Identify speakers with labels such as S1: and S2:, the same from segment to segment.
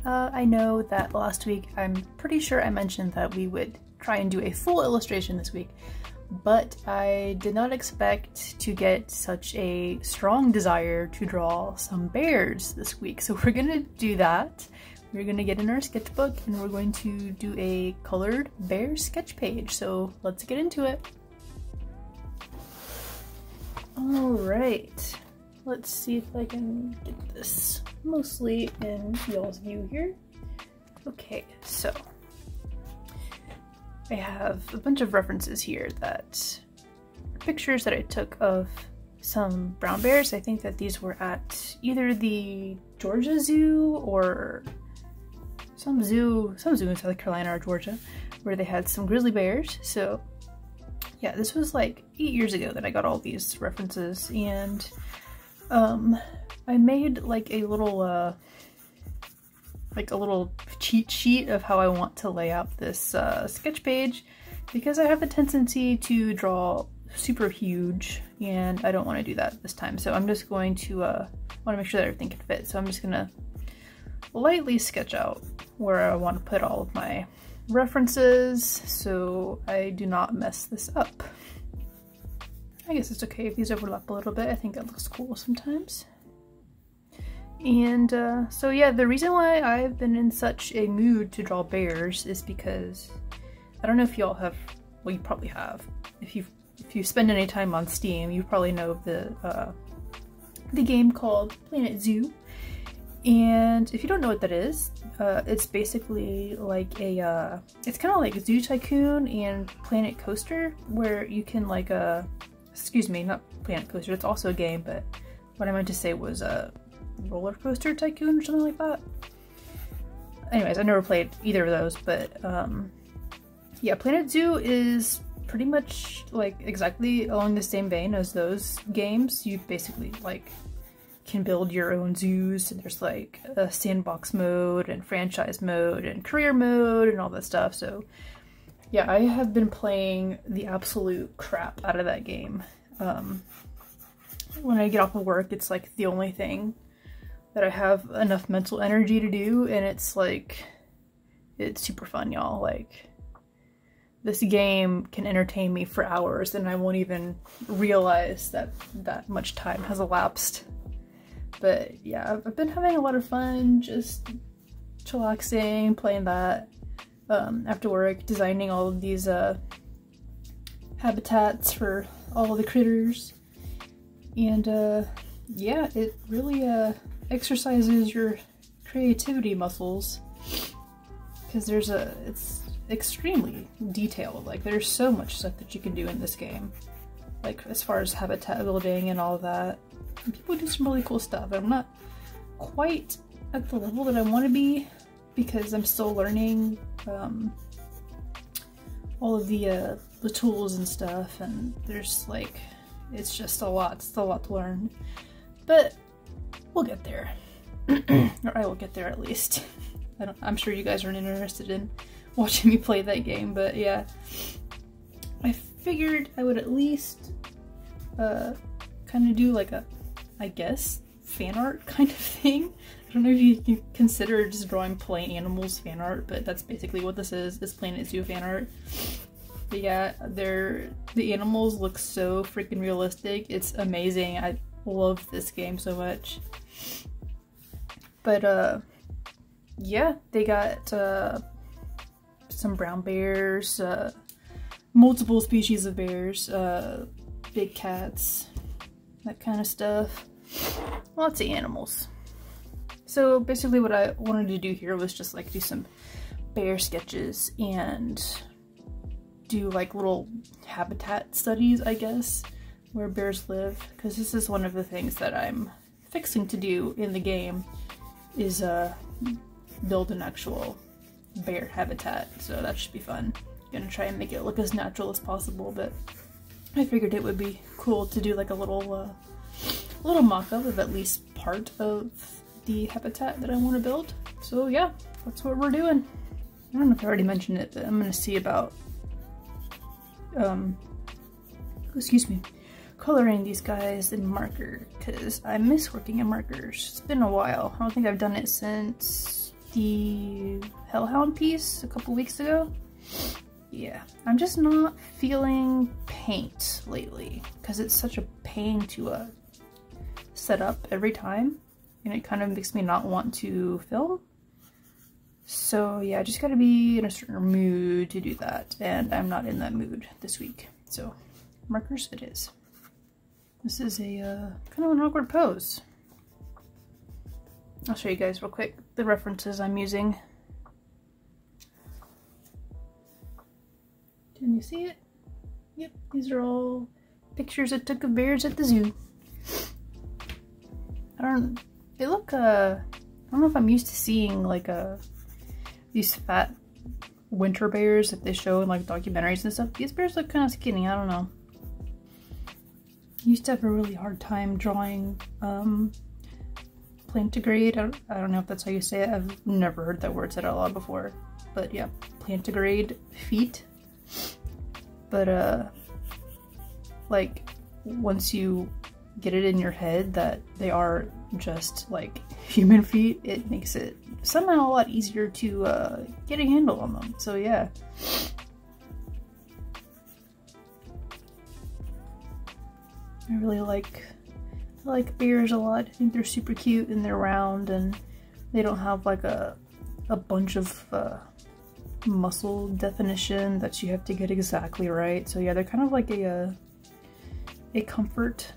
S1: I know that last week, I'm pretty sure I mentioned that we would try and do a full illustration this week, but I did not expect to get such a strong desire to draw some bears this week. So we're gonna do that. We're gonna get in our sketchbook and we're going to do a colored bear sketch page. So let's get into it. All right, let's see if I can get this mostly in y'all's view here. Okay, so I have a bunch of references here that are pictures that I took of some brown bears. I think that these were at either the Georgia Zoo or some zoo in South Carolina or Georgia, where they had some grizzly bears. So yeah, this was like 8 years ago that I got all these references, and I made like a little cheat sheet of how I want to lay out this sketch page, because I have the tendency to draw super huge and I don't want to do that this time. So I'm just going to want to make sure that everything can fit. So I'm just gonna lightly sketch out where I want to put all of my references so I do not mess this up. I guess it's okay if these overlap a little bit. I think that looks cool sometimes. And so yeah, the reason why I've been in such a mood to draw bears is because I don't know if y'all have, well, you probably have. If you spend any time on Steam, you probably know of the game called Planet Zoo. And if you don't know what that is, it's basically like a, it's kind of like Zoo Tycoon and Planet Coaster, where you can like excuse me, not Planet Coaster, it's also a game, but what I meant to say was a Roller Coaster Tycoon or something like that. Anyways, I never played either of those, but yeah, Planet Zoo is pretty much like exactly along the same vein as those games. You basically like can build your own zoos, and there's like a sandbox mode and franchise mode and career mode and all that stuff. So yeah, I have been playing the absolute crap out of that game. When I get off of work, it's like the only thing that I have enough mental energy to do, and it's like, it's super fun, y'all. Like, this game can entertain me for hours and I won't even realize that that much time has elapsed. But yeah, I've been having a lot of fun just chillaxing, playing that after work, designing all of these habitats for all of the critters. And yeah, it really exercises your creativity muscles, because it's extremely detailed. Like, there's so much stuff that you can do in this game, like as far as habitat building and all of that. And people do some really cool stuff. I'm not quite at the level that I want to be, because I'm still learning all of the tools and stuff, and there's like, it's just a lot. It's a lot to learn, but we'll get there. Or I will get there, at least. I'm sure you guys aren't interested in watching me play that game, but yeah, I figured I would at least kind of do like a, I guess, fan art kind of thing. I don't know if you can consider just drawing plain animals fan art, but that's basically what this is Planet Zoo fan art. But yeah, the animals look so freaking realistic. It's amazing. I love this game so much. But yeah, they got some brown bears, multiple species of bears, big cats, that kind of stuff. Lots of animals. So basically what I wanted to do here was just like do some bear sketches and do like little habitat studies, I guess, where bears live, because this is one of the things that I'm fixing to do in the game, is build an actual bear habitat. So that should be fun. Gonna try and make it look as natural as possible, but I figured it would be cool to do like a little mock-up of at least part of the habitat that I want to build. So yeah, that's what we're doing. I don't know if I already mentioned it, but I'm gonna see about excuse me, coloring these guys in marker, because I miss working in markers. It's been a while. I don't think I've done it since the Hellhound piece a couple weeks ago. Yeah, I'm just not feeling paint lately because it's such a pain to set up every time, and it kind of makes me not want to film. So yeah, I just gotta be in a certain mood to do that, and I'm not in that mood this week. So markers it is. This is a kind of an awkward pose. I'll show you guys real quick the references I'm using. Can you see it? Yep, these are all pictures I took of bears at the zoo. They look, I don't know if I'm used to seeing like these fat winter bears that they show in like documentaries and stuff. These bears look kind of skinny, I don't know. I used to have a really hard time drawing plantigrade. I don't know if that's how you say it. I've never heard that word said out loud before. But yeah, plantigrade feet. But like once you get it in your head that they are just like human feet, it makes it somehow a lot easier to get a handle on them. So yeah. I really like bears a lot. I think they're super cute and they're round and they don't have like a bunch of muscle definition that you have to get exactly right. So yeah, they're kind of like a comfort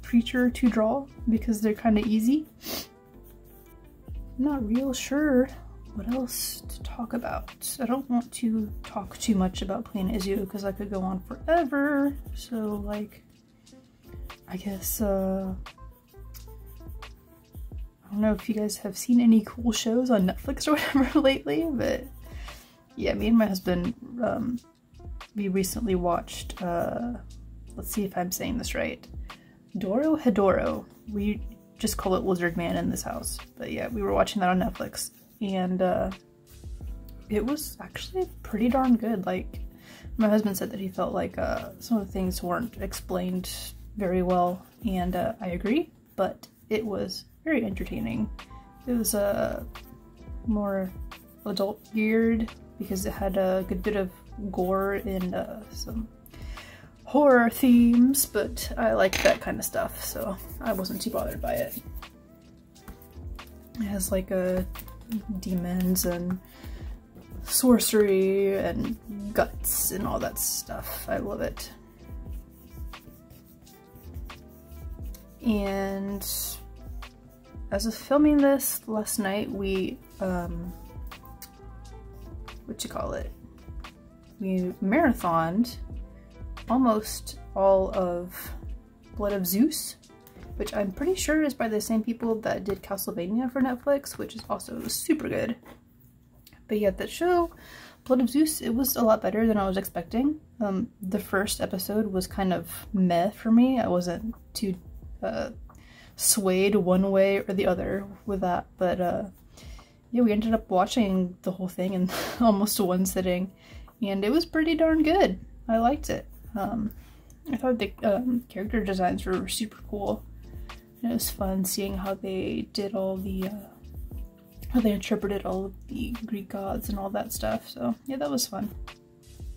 S1: creature to draw because they're kind of easy. I'm not real sure what else to talk about. I don't want to talk too much about Planet Zoo because I could go on forever. So like, I guess I don't know if you guys have seen any cool shows on Netflix or whatever lately, but yeah, me and my husband, we recently watched, let's see if I'm saying this right, Doro Hedoro. We just call it Lizard Man in this house, but yeah, we were watching that on Netflix, and it was actually pretty darn good. Like, my husband said that he felt like some of the things weren't explained very well, and I agree, but it was very entertaining. It was more adult geared because it had a good bit of gore and some horror themes, but I like that kind of stuff, so I wasn't too bothered by it. It has like demons and sorcery and guts and all that stuff. I love it. And as of filming this last night, we we marathoned almost all of Blood of Zeus, which I'm pretty sure is by the same people that did Castlevania for Netflix, which is also super good. But yeah, that show, Blood of Zeus, it was a lot better than I was expecting. The first episode was kind of meh for me. I wasn't too swayed one way or the other with that, but yeah, we ended up watching the whole thing in almost one sitting, and it was pretty darn good. I liked it. I thought the character designs were super cool. And it was fun seeing how they did all the how they interpreted all of the Greek gods and all that stuff. So yeah, that was fun.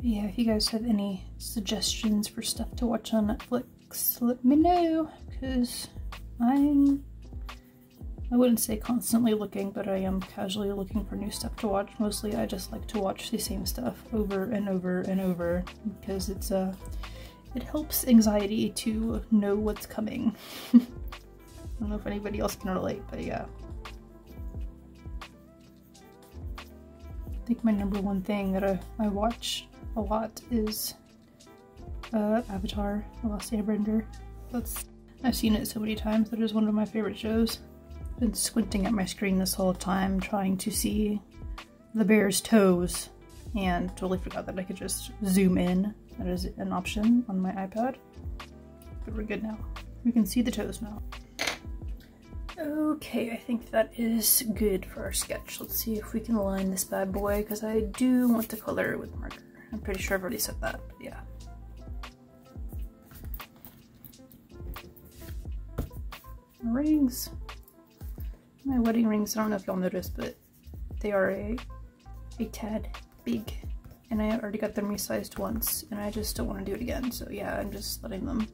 S1: Yeah, if you guys have any suggestions for stuff to watch on Netflix, let me know, because I wouldn't say constantly looking, but I am casually looking for new stuff to watch. Mostly I just like to watch the same stuff over and over and over because it's it helps anxiety to know what's coming. I don't know if anybody else can relate, but yeah. I think my number one thing that I watch a lot is Avatar: The Last Airbender. I've seen it so many times. That is one of my favorite shows. I've been squinting at my screen this whole time trying to see the bear's toes and totally forgot that I could just zoom in. That is an option on my iPad. But we're good now. We can see the toes now. Okay, I think that is good for our sketch. Let's see if we can line this bad boy, because I do want to color it with marker. I'm pretty sure I've already said that, but yeah. Rings. My wedding rings, I don't know if y'all noticed, but they are a tad big, and I already got them resized once, and I just don't want to do it again. So yeah, I'm just letting them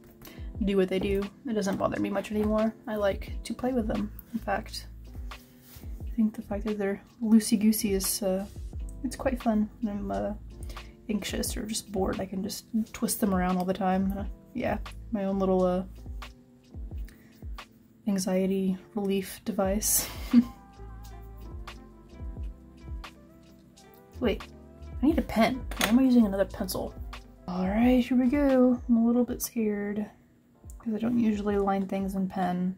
S1: do what they do. It doesn't bother me much anymore. I like to play with them. In fact, I think the fact that they're loosey-goosey is it's quite fun. When I'm anxious or just bored, I can just twist them around all the time. Yeah, my own little anxiety relief device. Wait, I need a pen. Why am I using another pencil? Alright, here we go. I'm a little bit scared because I don't usually line things in pen.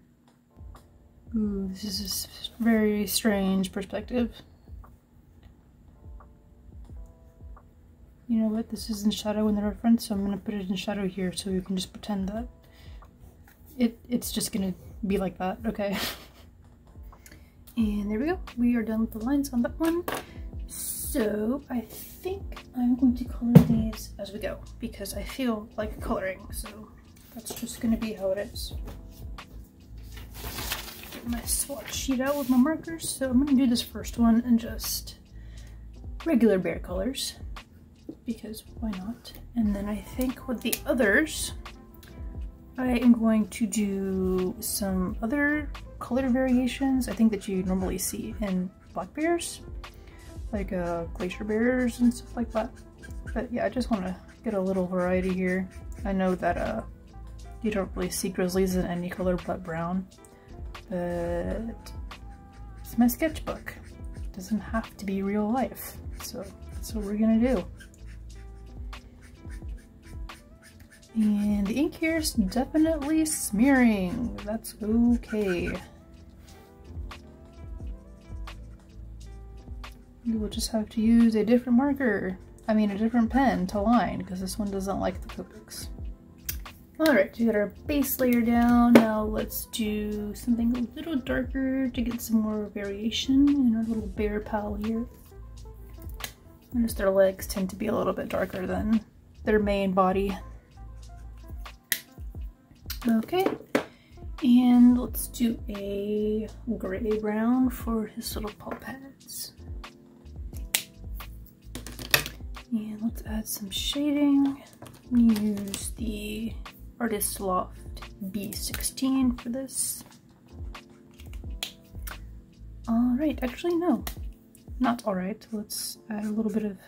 S1: Ooh, this is a very strange perspective. You know what? This is in shadow in the reference, so I'm going to put it in shadow here so you can just pretend that it's just going to be like that, okay? And there we go. We are done with the lines on that one. So I think I'm going to color these as we go because I feel like coloring, so that's just going to be how it is. Get my swatch sheet out with my markers. So I'm going to do this first one in just regular bear colors because why not? And then I think with the others, I am going to do some other color variations I think that you normally see in black bears, like glacier bears and stuff like that. But yeah, I just want to get a little variety here. I know that you don't really see grizzlies in any color but brown, but it's my sketchbook. It doesn't have to be real life, so that's what we're gonna do. And the ink here is definitely smearing. That's okay. You will just have to use a different marker. I mean a different pen to line because this one doesn't like the Copics. Alright, we got our base layer down. Now let's do something a little darker to get some more variation in our little bear pal here. Notice their legs tend to be a little bit darker than their main body. Okay, and let's do a gray brown for his little paw pads. And let's add some shading. Use the Artist Loft B16 for this. Alright, actually no, not alright. Let's add a little bit of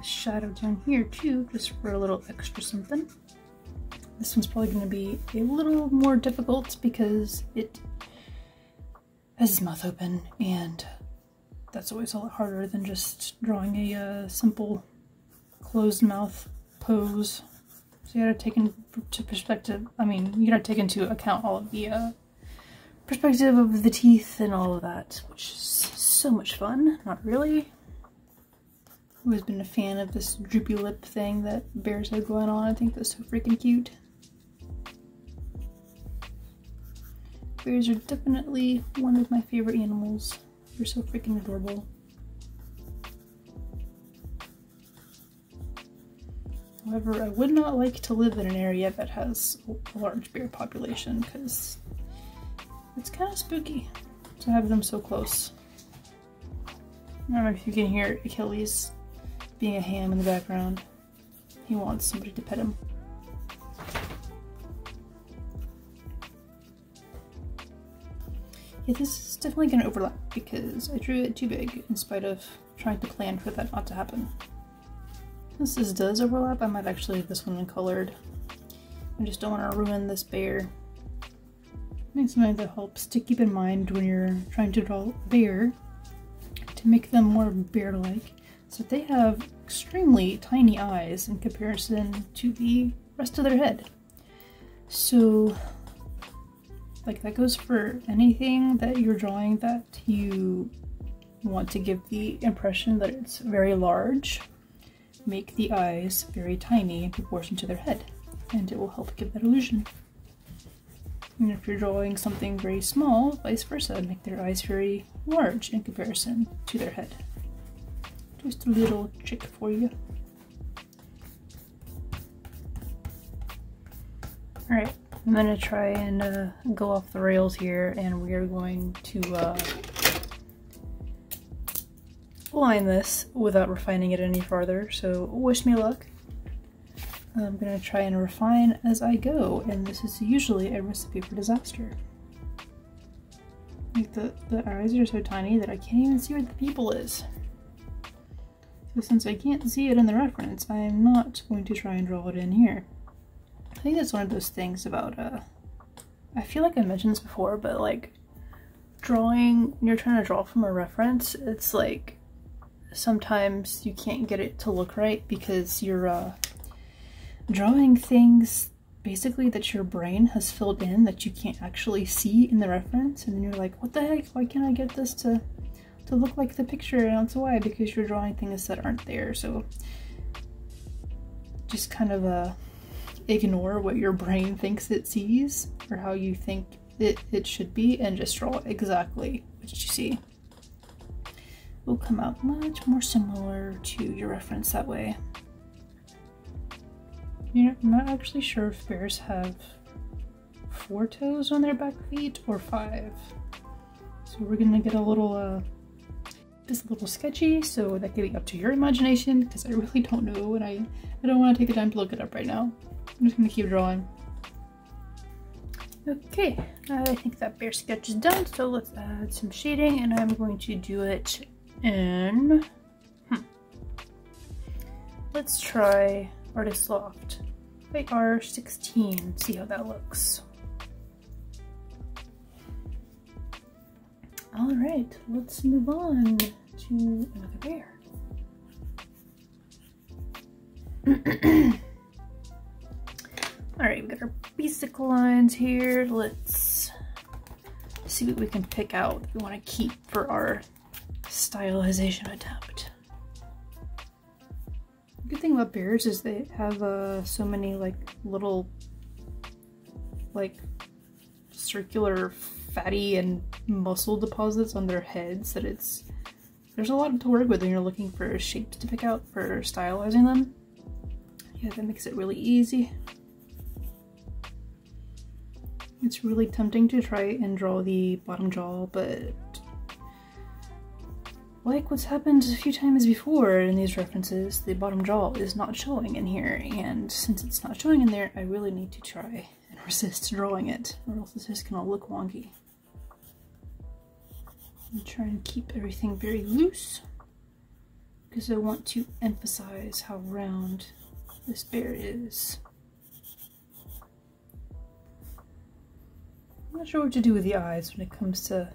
S1: shadow down here too, just for a little extra something. This one's probably going to be a little more difficult because it has his mouth open, and that's always a lot harder than just drawing a simple closed mouth pose. So you gotta take into perspective, I mean, you gotta take into account all of the perspective of the teeth and all of that, which is so much fun. Not really. I've always been a fan of this droopy lip thing that bears have going on. I think that's so freaking cute. Bears are definitely one of my favorite animals. They're so freaking adorable. However, I would not like to live in an area that has a large bear population because it's kind of spooky to have them so close. I don't know if you can hear Achilles being a ham in the background. He wants somebody to pet him. Yeah, this is definitely going to overlap because I drew it too big in spite of trying to plan for that not to happen. Since this does overlap, I might actually leave this one uncolored. I just don't want to ruin this bear. I think something that helps to keep in mind when you're trying to draw a bear to make them more bear-like is that they have extremely tiny eyes in comparison to the rest of their head. So, like, that goes for anything that you're drawing that you want to give the impression that it's very large. Make the eyes very tiny in proportion to their head, and it will help give that illusion. And if you're drawing something very small, vice versa, make their eyes very large in comparison to their head. Just a little trick for you. Alright, I'm gonna try and go off the rails here, and we are going to line this without refining it any farther, so wish me luck. I'm gonna try and refine as I go, and this is usually a recipe for disaster. Like the eyes are so tiny that I can't even see where the pupil is. So since I can't see it in the reference, I am not going to try and draw it in here. I think that's one of those things about, I feel like I mentioned this before, but like drawing, when you're trying to draw from a reference, it's like sometimes you can't get it to look right because you're drawing things basically that your brain has filled in that you can't actually see in the reference, and then you're like, what the heck, why can't I get this to look like the picture? And that's why, because you're drawing things that aren't there. So just kind of ignore what your brain thinks it sees or how you think it should be, and just draw exactly what you see. It will come out much more similar to your reference that way. You know, I'm not actually sure if bears have 4 toes on their back feet or 5. So we're gonna get a little just a little sketchy, so that can be up to your imagination because I really don't know, and I don't want to take the time to look it up right now. I'm just gonna keep drawing. Okay, I think that bear sketch is done, so let's add some shading, and I'm going to do it in let's try Artist Loft by R16, see how that looks. Alright, let's move on to another bear. Alright, we got our basic lines here. Let's see what we can pick out that we want to keep for our stylization attempt. The good thing about bears is they have so many like little like circular fatty and muscle deposits on their heads that there's a lot to work with when you're looking for shapes to pick out for stylizing them. Yeah, that makes it really easy. It's really tempting to try and draw the bottom jaw, but like what's happened a few times before in these references, the bottom jaw is not showing in here, and since it's not showing in there, I really need to try and resist drawing it, or else it's just gonna look wonky. I'm trying to keep everything very loose because I want to emphasize how round this bear is. I'm not sure what to do with the eyes when it comes to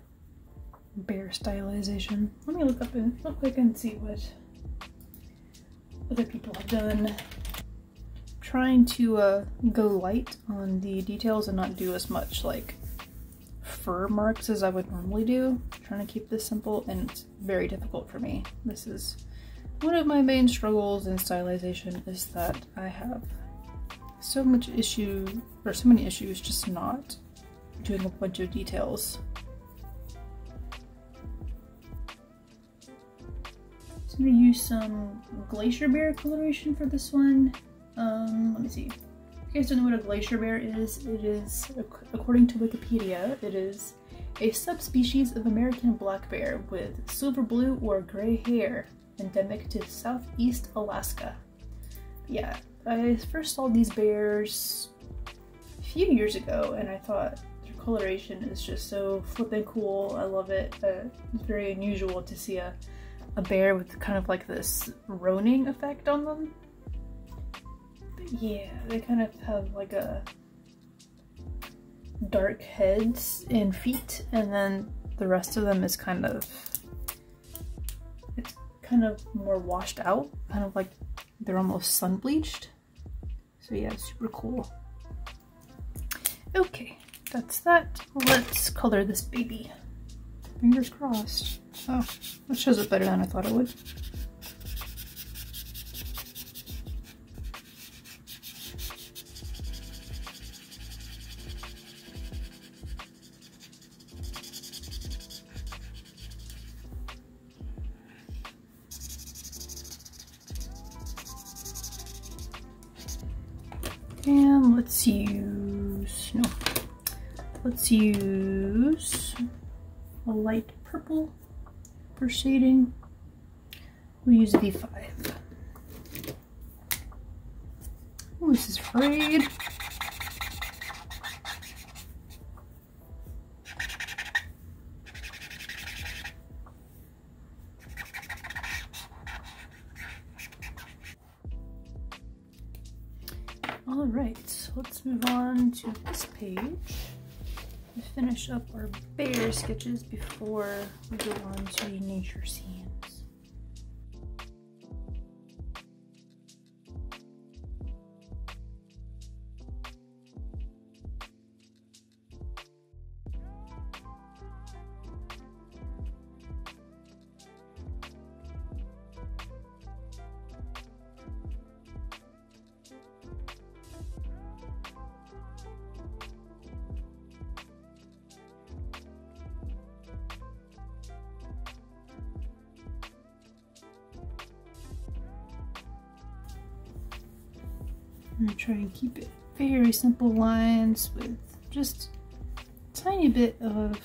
S1: bear stylization. Let me look up and real quick and see what other people have done. I'm trying to go light on the details and not do as much like fur marks as I would normally do. I'm trying to keep this simple, and it's very difficult for me. This is one of my main struggles in stylization, is that I have so many issues just not doing a bunch of details. So I'm going to use some glacier bear coloration for this one. Let me see. If you guys don't know what a glacier bear is, it is, according to Wikipedia, it is a subspecies of American black bear with silver blue or gray hair, endemic to southeast Alaska. Yeah, I first saw these bears a few years ago, and I thought their coloration is just so flippin' cool. I love it. It's very unusual to see a bear with kind of like this roning effect on them. But yeah, they kind of have like a dark heads and feet, and then the rest of them is kind of more washed out, kind of like they're almost sun bleached. So yeah, super cool. Okay, that's that. Let's color this baby. Fingers crossed. Oh, that shows it better than I thought it would. And let's use a light purple for shading. We'll use V5. Oh, this is frayed. Alright, let's move on to this page to finish up our bear sketches before we go on to the nature scenes. I'm gonna try and keep it very simple lines with just a tiny bit of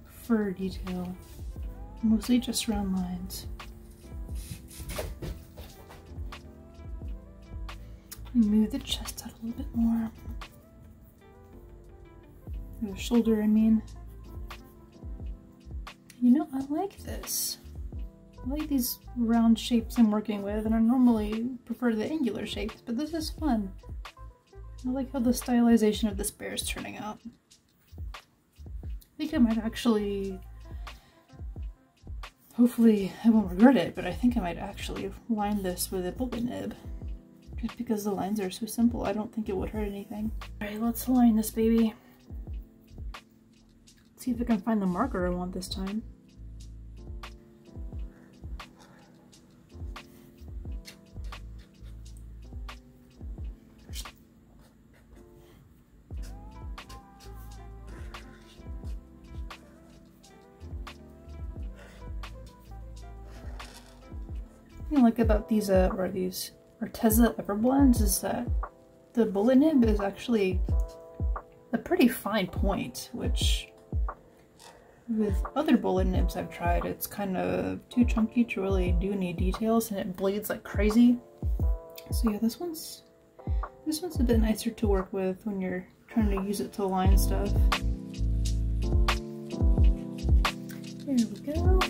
S1: fur detail, mostly just round lines. And move the chest out a little bit more. Or the shoulder, I mean. You know, I like this. I like these round shapes I'm working with, and I normally prefer the angular shapes, but this is fun. I like how the stylization of this bear is turning out. I think I might actually, hopefully I won't regret it, but I think I might actually line this with a bullet nib. Just because the lines are so simple, I don't think it would hurt anything. Alright, let's line this baby. Let's see if I can find the marker I want this time. What I like about these Arteza Everblends is that the bullet nib is actually a pretty fine point, which with other bullet nibs I've tried, it's kind of too chunky to really do any details and it bleeds like crazy. So yeah, this one's a bit nicer to work with when you're trying to use it to line stuff. There we go.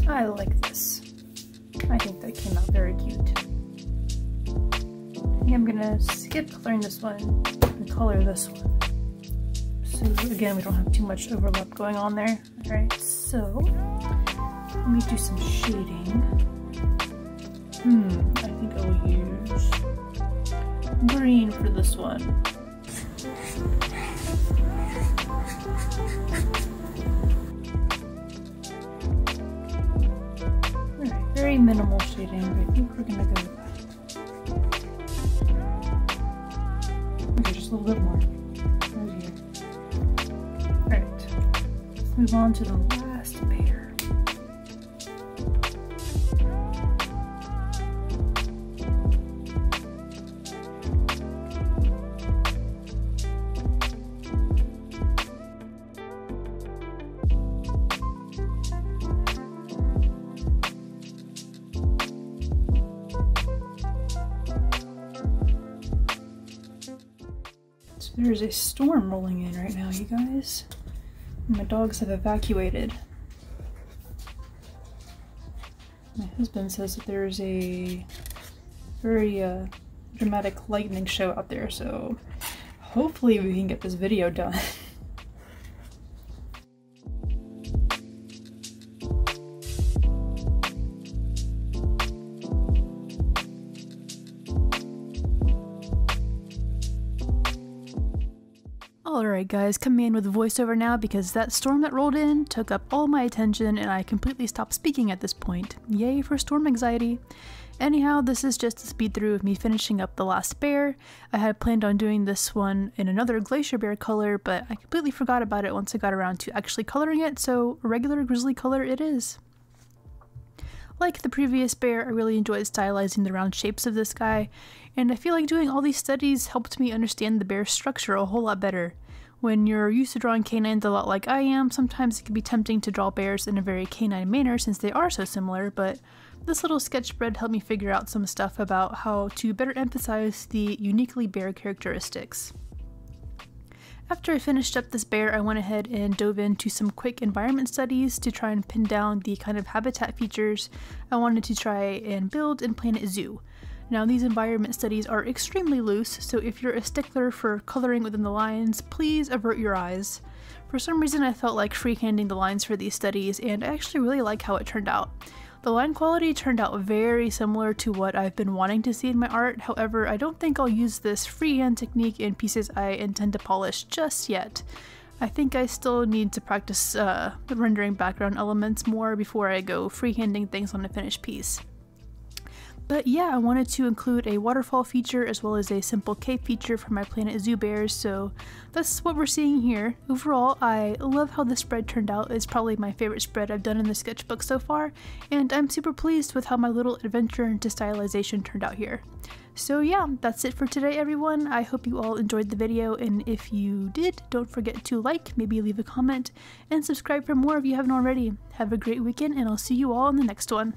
S1: I like this. I think that came out very cute. I think I'm gonna skip coloring this one and color this one. So again, we don't have too much overlap going on there. Alright, so let me do some shading. I think I will use green for this one. Alright, very minimal shading, but I think we're gonna go with that. Okay, just a little bit more. Right here. Alright, let's move on to the last pair. There's a storm rolling in right now, you guys. My dogs have evacuated. My husband says that there's a very dramatic lightning show out there, so hopefully we can get this video done. Alright guys, coming in with voiceover now because that storm that rolled in took up all my attention and I completely stopped speaking at this point. Yay for storm anxiety. Anyhow, this is just a speed through of me finishing up the last bear. I had planned on doing this one in another glacier bear color, but I completely forgot about it once I got around to actually coloring it, so a regular grizzly color it is. Like the previous bear, I really enjoyed stylizing the round shapes of this guy, and I feel like doing all these studies helped me understand the bear's structure a whole lot better. When you're used to drawing canines a lot like I am, sometimes it can be tempting to draw bears in a very canine manner since they are so similar, but this little sketch spread helped me figure out some stuff about how to better emphasize the uniquely bear characteristics. After I finished up this bear, I went ahead and dove into some quick environment studies to try and pin down the kind of habitat features I wanted to try and build in Planet Zoo. Now, these environment studies are extremely loose, so if you're a stickler for coloring within the lines, please avert your eyes. For some reason I felt like freehanding the lines for these studies, and I actually really like how it turned out. The line quality turned out very similar to what I've been wanting to see in my art, however I don't think I'll use this freehand technique in pieces I intend to polish just yet. I think I still need to practice rendering background elements more before I go freehanding things on a finished piece. But yeah, I wanted to include a waterfall feature as well as a simple cape feature for my Planet Zoo bears, so that's what we're seeing here. Overall, I love how the spread turned out. It's probably my favorite spread I've done in the sketchbook so far, and I'm super pleased with how my little adventure into stylization turned out here. So yeah, that's it for today everyone. I hope you all enjoyed the video, and if you did, don't forget to like, maybe leave a comment, and subscribe for more if you haven't already. Have a great weekend, and I'll see you all in the next one.